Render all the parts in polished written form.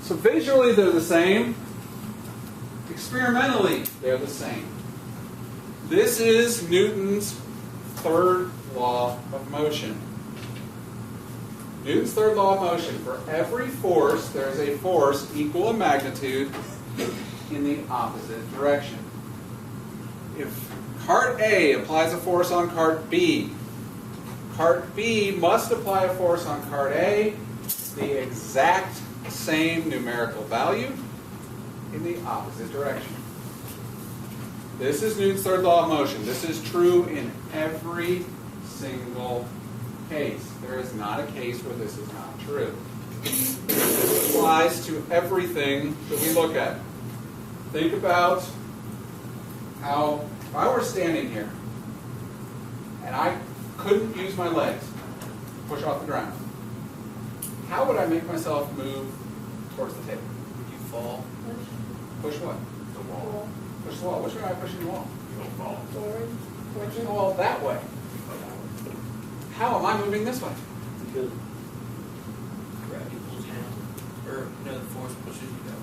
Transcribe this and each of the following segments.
So visually they're the same. Experimentally they're the same. This is Newton's third law of motion. Newton's third law of motion. For every force, there is a force equal in magnitude in the opposite direction. If cart A applies a force on cart B must apply a force on cart A, the exact same numerical value in the opposite direction. This is Newton's third law of motion. This is true in every single case. There is not a case where this is not true. This applies to everything that we look at. Think about how, if I were standing here and I couldn't use my legs to push off the ground, how would I make myself move towards the table? Would you fall? Push what? The wall. Push the wall. Which way am I pushing the wall? You don't fall. Forward. Pushing the wall that way. How am I moving this way? Because gravity pulls you down. Or, no, the force pushes you down.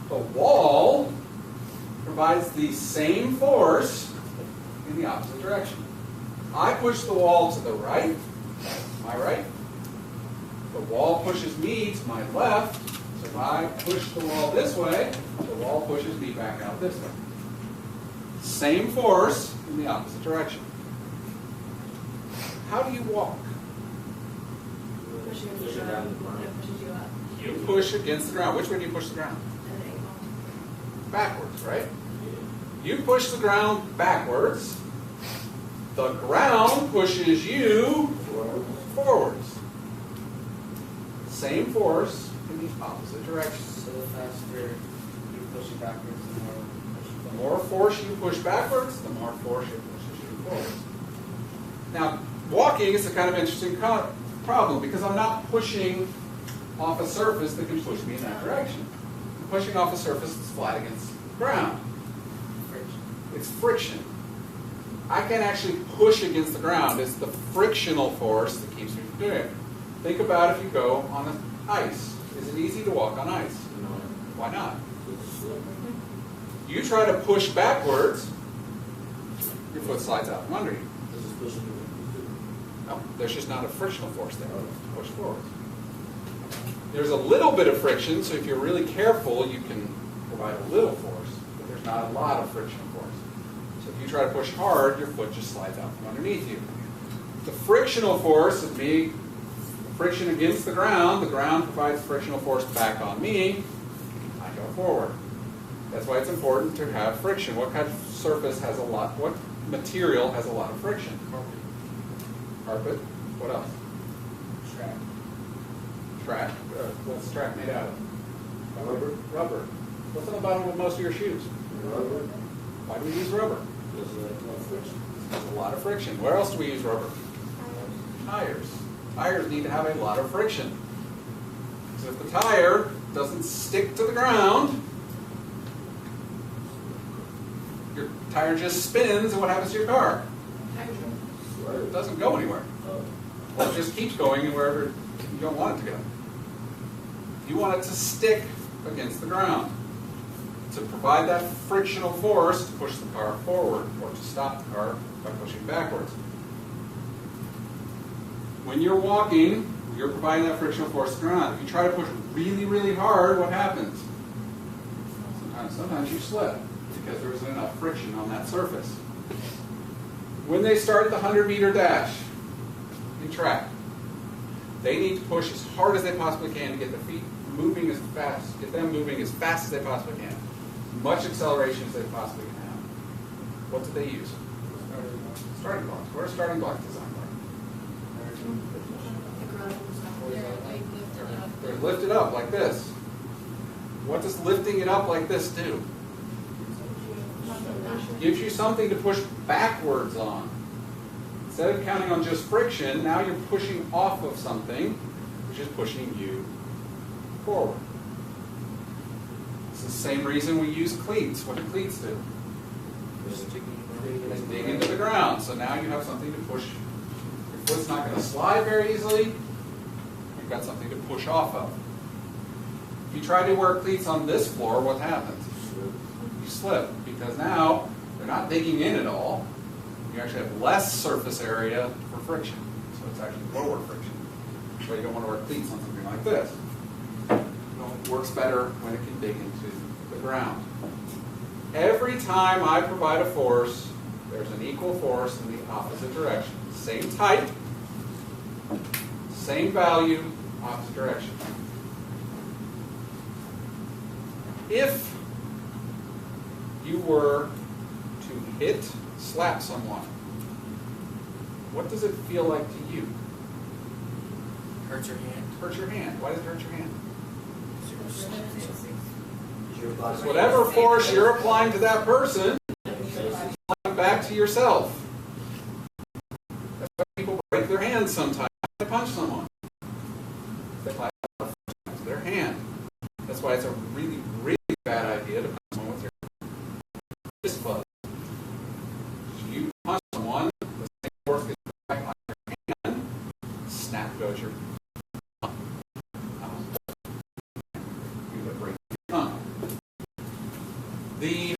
The wall provides the same force in the opposite direction. I push the wall to the right. My right. The wall pushes me to my left. So if I push the wall this way, the wall pushes me back out this way. Same force in the opposite direction. How do you walk? Pushing Push it down the ground. It pushes you up. You push against the ground. Which way do you push the ground? At an angle. Backwards, right? You push the ground backwards. The ground pushes you forwards. Same force in the opposite direction. So the faster you push it backwards, The more force you push backwards, the more force it pushes you forwards. Now, walking is a kind of interesting problem because I'm not pushing off a surface that can push me in that direction. I'm pushing off a surface that's flat against the ground. It's friction. I can't actually push against the ground. It's the frictional force that keeps me from doing it. Think about if you go on the ice. Is it easy to walk on ice? No. Why not? You try to push backwards, your foot slides out from under you. No, there's just not a frictional force there to push forward. There's a little bit of friction, so if you're really careful, you can provide a little force, but there's not a lot of frictional force. So if you try to push hard, your foot just slides out from underneath you. The frictional force would be friction against the ground provides frictional force back on me, I go forward. That's why it's important to have friction. What kind of surface has a lot, what material has a lot of friction? Carpet. What else? Track. Track. What's track made out of? Rubber. Rubber. What's on the bottom of most of your shoes? Rubber. Why do we use rubber? There's a lot of friction. Where else do we use rubber? Tires. Tires need to have a lot of friction. So if the tire doesn't stick to the ground, your tire just spins, and what happens to your car? It doesn't go anywhere. Well, it just keeps going wherever you don't want it to go. You want it to stick against the ground, to provide that frictional force to push the car forward or to stop the car by pushing backwards. When you're walking, you're providing that frictional force to the ground. If you try to push really, really hard, what happens? Sometimes you slip because there isn't enough friction on that surface. When they start the 100-meter dash in track, they need to push as hard as they possibly can to get the feet moving as fast, get them moving as fast as they possibly can. Much acceleration as they possibly can have. What do they use? Starting blocks. What are starting blocks designed like? They're lifted up like this. What does lifting it up like this do? Gives you something to push backwards on. Instead of counting on just friction, now you're pushing off of something, which is pushing you forward. It's the same reason we use cleats. What do cleats do? They dig into the ground. So now you have something to push. Your foot's not going to slide very easily. You've got something to push off of. If you try to wear cleats on this floor, what happens? You slip, because now they're not digging in at all. You actually have less surface area for friction, so it's actually lower friction. So you don't want to wear cleats on something like this. It works better when it can dig into the ground. Every time I provide a force, there's an equal force in the opposite direction. Same type, same value, opposite direction. If you were to slap someone, what does it feel like to you? Hurts your hand. Hurt your hand. Why does it hurt your hand? Your Because whatever force you're applying to that person, is applying back to yourself. That's why people break their hands sometimes when they punch someone. They apply force to their hand. That's why it's a really, really bad idea to punch someone with your fist buzz. You punch someone, the same force gets back on your hand, snap goes your The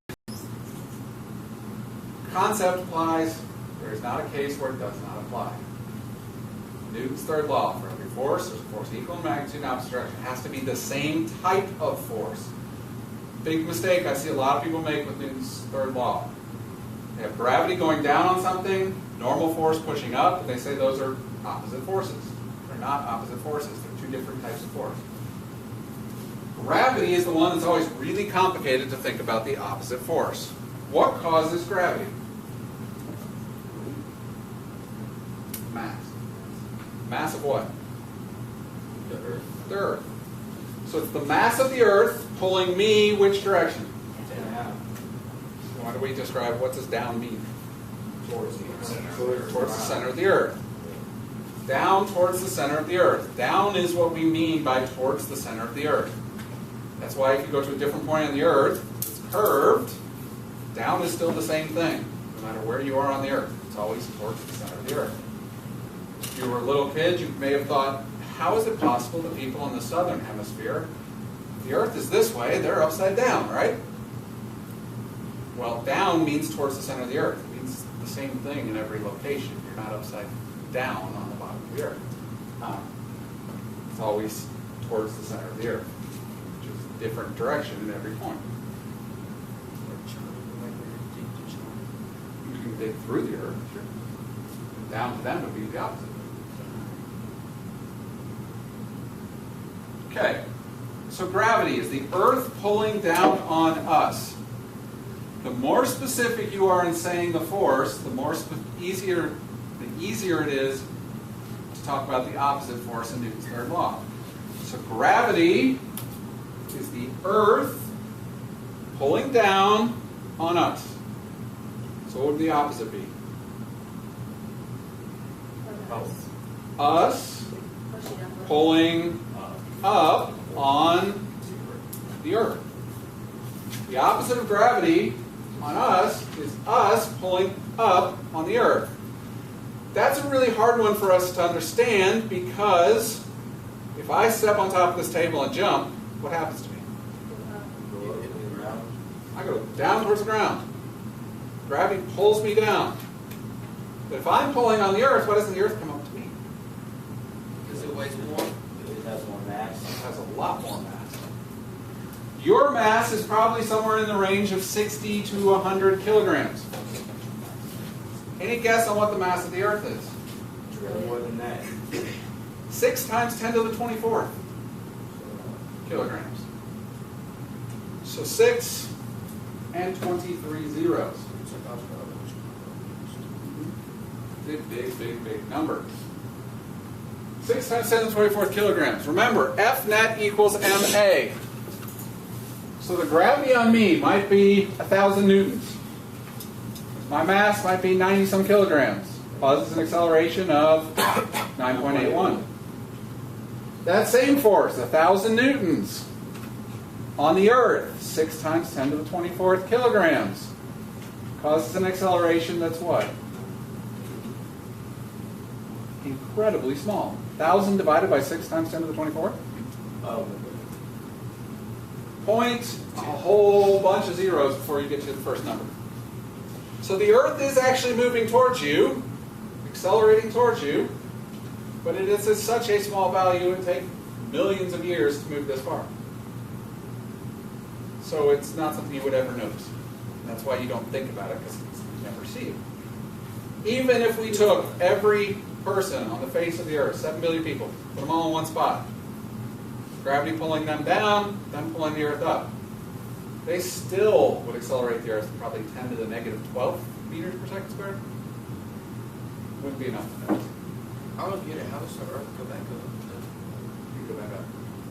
concept applies. There is not a case where it does not apply. Newton's third law: for every force, there's a force equal in magnitude and opposite direction. It has to be the same type of force. Big mistake I see a lot of people make with Newton's third law. They have gravity going down on something, normal force pushing up, and they say those are opposite forces. They're not opposite forces. They're two different types of force. Gravity is the one that's always really complicated to think about the opposite force. What causes gravity? Mass. Mass of what? The earth. The Earth. So it's the mass of the Earth pulling me which direction? Down. Why do we describe, what does down mean? Towards the center. Towards the center of the Earth. Down towards the center of the Earth. Down is what we mean by towards the center of the Earth. That's why if you go to a different point on the Earth, it's curved, down is still the same thing, no matter where you are on the Earth. It's always towards the center of the Earth. If you were a little kid, you may have thought, how is it possible that people in the southern hemisphere, if the Earth is this way, they're upside down, right? Well, down means towards the center of the Earth. It means the same thing in every location. You're not upside down on the bottom of the Earth. It's always towards the center of the Earth. Different direction in every point. You can dig through the Earth, sure. Down to them would be the opposite. Okay, so gravity is the Earth pulling down on us. The more specific you are in saying the force, the easier it is to talk about the opposite force in Newton's third law. So gravity is the Earth pulling down on us. So what would the opposite be? Us pulling up on the Earth. The opposite of gravity on us is us pulling up on the Earth. That's a really hard one for us to understand, because if I step on top of this table and jump, what happens to me? I go down towards the ground. Gravity pulls me down. But if I'm pulling on the Earth, why doesn't the Earth come up to me? Because it weighs more. It has more mass. It has a lot more mass. Your mass is probably somewhere in the range of 60 to 100 kilograms. Any guess on what the mass of the Earth is? It's really more than that. 6 times 10 to the 24th kilograms. So 6 and 23 zeros. Big number. 6 times 10 to the 24th kilograms. Remember, F net equals ma. So the gravity on me might be 1,000 newtons. My mass might be 90 some kilograms. Causes an acceleration of 9.81. That same force, 1,000 newtons, on the Earth, 6 times 10 to the 24th kilograms, causes an acceleration that's what? Incredibly small. 1,000 divided by 6 times 10 to the 24th? Oh. point a whole bunch of zeros before you get to the first number. So the Earth is actually moving towards you, accelerating towards you, but it is at such a small value it would take millions of years to move this far. So it's not something you would ever notice. That's why you don't think about it, because you never see it. Even if we took every person on the face of the Earth, 7 billion people, put them all in one spot, gravity pulling them down, them pulling the Earth up, they still would accelerate the Earth probably 10 to the negative 12 meters per second squared. Wouldn't be enough to notice. I don't get it. How does the Earth go back up? You go back up.